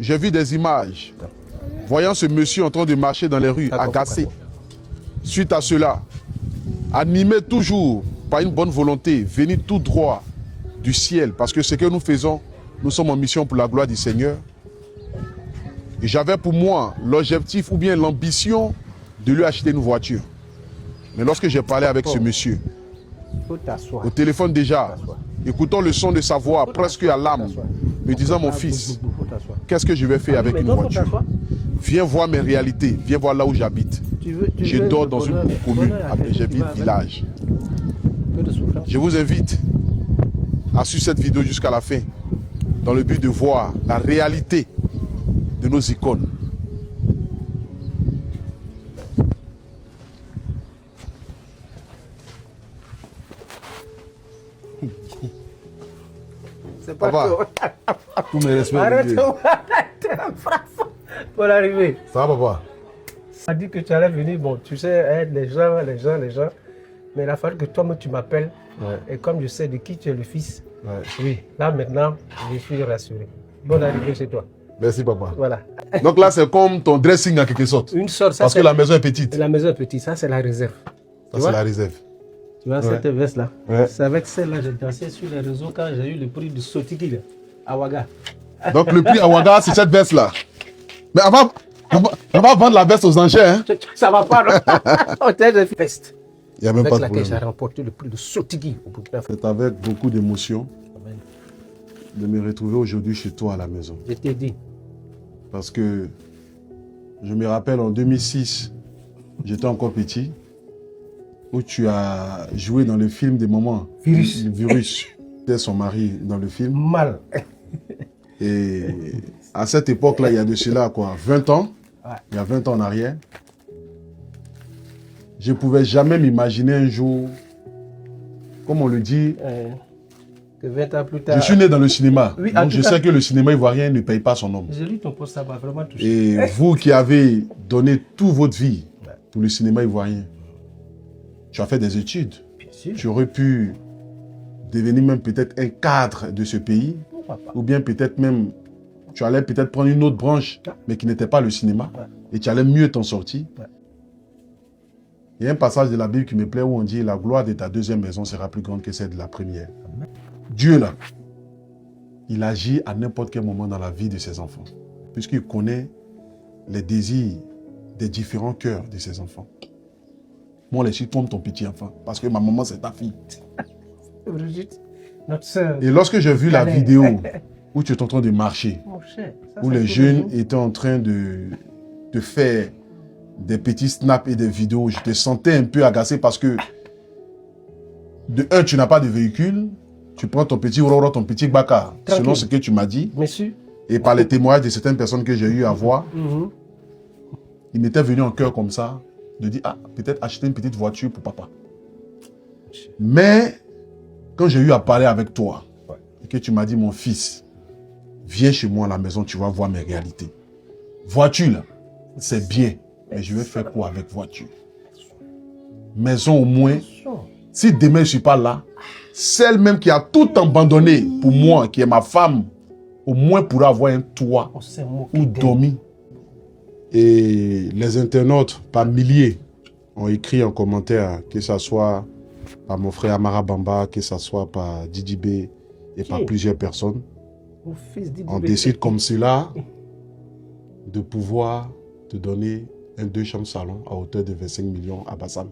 j'ai vu des images, voyant ce monsieur en train de marcher dans les rues, agacé. Suite à cela, animé toujours par une bonne volonté, venu tout droit du ciel, parce que ce que nous faisons, nous sommes en mission pour la gloire du Seigneur. Et j'avais pour moi l'objectif ou bien l'ambition de lui acheter une voiture. Mais lorsque j'ai parlé avec ce monsieur, au téléphone déjà, écoutant le son de sa voix presque à l'âme, me disant: mon fils, qu'est-ce que je vais faire avec une voiture? Viens voir mes réalités, viens voir là où j'habite. Je dors dans une commune à Bégerville village. Je vous invite à suivre cette vidéo jusqu'à la fin, dans le but de voir la réalité de nos icônes. C'est pas Papa, tous mes respects. Arrête, pour l'arrivée. Ça va, papa? On a dit que tu allais venir, bon, tu sais, aide les gens. Mais il a fallu que toi-même tu m'appelles. Ouais. Et comme je sais de qui tu es le fils, Ouais. oui, là maintenant, je suis rassuré. Bonne arrivée chez toi. Merci, papa. Voilà. Donc là, c'est comme ton dressing en quelque sorte. Une sorte, ça Parce que la maison est petite. La maison est petite, ça c'est la réserve. Ça, c'est la réserve. Tu vois cette veste-là? Ouais. C'est avec celle-là que j'ai dansé sur les réseaux quand j'ai eu le prix du Sotiki à Ouaga. Donc le prix à Ouaga, c'est cette veste-là. Mais on va vendre la veste aux enchères. Hein? Ça va pas, non? Hôtel de veste. Il n'y a même Avec pas de laquelle problème. j'ai remporté le prix de Sotiki au Burkina Faso. C'est avec beaucoup d'émotion Amen. de me retrouver aujourd'hui chez toi à la maison. Je t'ai dit. Parce que je me rappelle en 2006, j'étais encore petit, où tu as joué dans le film des moments. Virus. Le virus. C'était son mari dans le film. Mal. Et à cette époque-là, il y a de cela quoi, 20 ans, Ouais. il y a 20 ans en arrière, je ne pouvais jamais m'imaginer un jour, comme on le dit, Que 20 ans plus tard. je suis né dans le cinéma, Oui, en donc tout je cas. sais que le cinéma ivoirien ne paye pas son homme. J'ai lu ton post, ça m'a vraiment touché. Et vous qui avez donné toute votre vie pour le cinéma ivoirien, tu as fait des études, Bien sûr. tu aurais pu devenir même peut-être un cadre de ce pays, Pourquoi pas? ou bien peut-être même, tu allais peut-être prendre une autre branche, mais qui n'était pas le cinéma, et tu allais mieux t'en sortir. Ouais. Il y a un passage de la Bible qui me plaît où on dit: la gloire de ta deuxième maison sera plus grande que celle de la première. Amen. Dieu là, il agit à n'importe quel moment dans la vie de ses enfants, puisqu'il connaît les désirs des différents cœurs de ses enfants. Moi, je suis comme ton petit enfant, parce que ma maman, c'est ta fille. Brigitte, notre soeur. Et lorsque j'ai vu la Calais. vidéo où tu es en train de marcher, Mon cher, ça, où ça les fait jeunes raison. étaient en train de faire des petits snaps et des vidéos, je te sentais un peu agacé parce que, de un, tu n'as pas de véhicule, tu prends ton petit Roro, ton petit Baka, selon Tranquille. ce que tu m'as dit, Monsieur. et par les témoignages de certaines personnes que j'ai eu à voir, Mhm. il m'était venu en cœur comme ça, de dire: ah, peut-être acheter une petite voiture pour papa. Mais, quand j'ai eu à parler avec toi, et que tu m'as dit: mon fils, viens chez moi à la maison, tu vas voir mes réalités. Voiture, là, c'est bien, mais je vais faire quoi avec voiture? Maison au moins, si demain je ne suis pas là, celle même qui a tout abandonné pour moi, qui est ma femme, au moins pourra avoir un toit On s'est moqué où d'elle. dormir. Et les internautes, par milliers, ont écrit en commentaire, que ce soit par mon frère Amara Bamba, que ce soit par Didi B et par Qui? plusieurs personnes. Mon fils dit On du décide bébé. comme cela de pouvoir te donner un 2 chambres salon à hauteur de 25 millions à Bassam.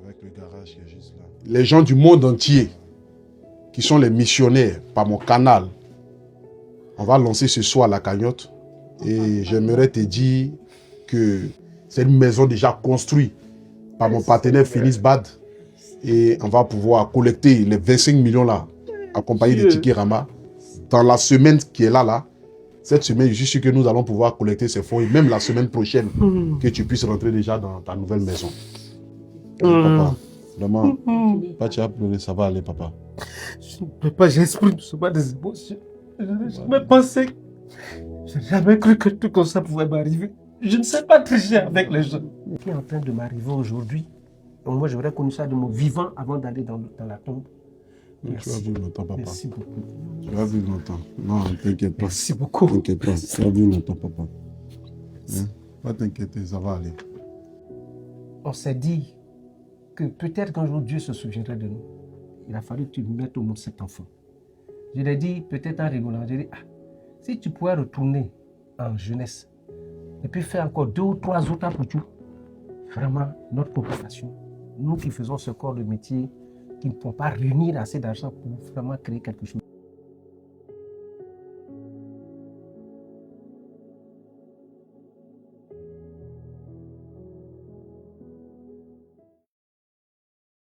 Avec le garage qui est juste là. Les gens du monde entier qui sont les missionnaires par mon canal, on va lancer ce soir la cagnotte et j'aimerais te dire que c'est une maison déjà construite par mon partenaire Félix Bad et on va pouvoir collecter les 25 millions là, accompagnés de tickets Rama. Dans la semaine qui est là, cette semaine, je suis sûr que nous allons pouvoir collecter ces fonds et même la semaine prochaine, que tu puisses rentrer déjà dans ta nouvelle maison. Papa, vraiment, pas tu as pleuré, ça va aller, papa. Je ne peux pas, j'exprime souvent des émotions. Je n'ai jamais pensé, je n'ai jamais cru que tout comme ça pouvait m'arriver. Je ne sais pas tricher avec les gens. Ce qui est en train de m'arriver aujourd'hui, moi j'aurais connu ça de mon vivant avant d'aller dans la tombe. Tu vas vivre longtemps, papa. Merci beaucoup. Tu vas vivre longtemps. Non, t'inquiète pas. Merci beaucoup. T'inquiète pas, tu vas vivre longtemps, papa. Hein? Pas t'inquiéter, ça va aller. On s'est dit que peut-être qu'un jour Dieu se souviendrait de nous. Il a fallu que tu mettes au monde cet enfant. Je l'ai dit, peut-être en rigolant, j'ai dit, si tu pouvais retourner en jeunesse et puis faire encore 2 ou 3 autres pour tout, vraiment, notre population, nous qui faisons ce corps de métier, qui ne pouvons pas réunir assez d'argent pour vraiment créer quelque chose.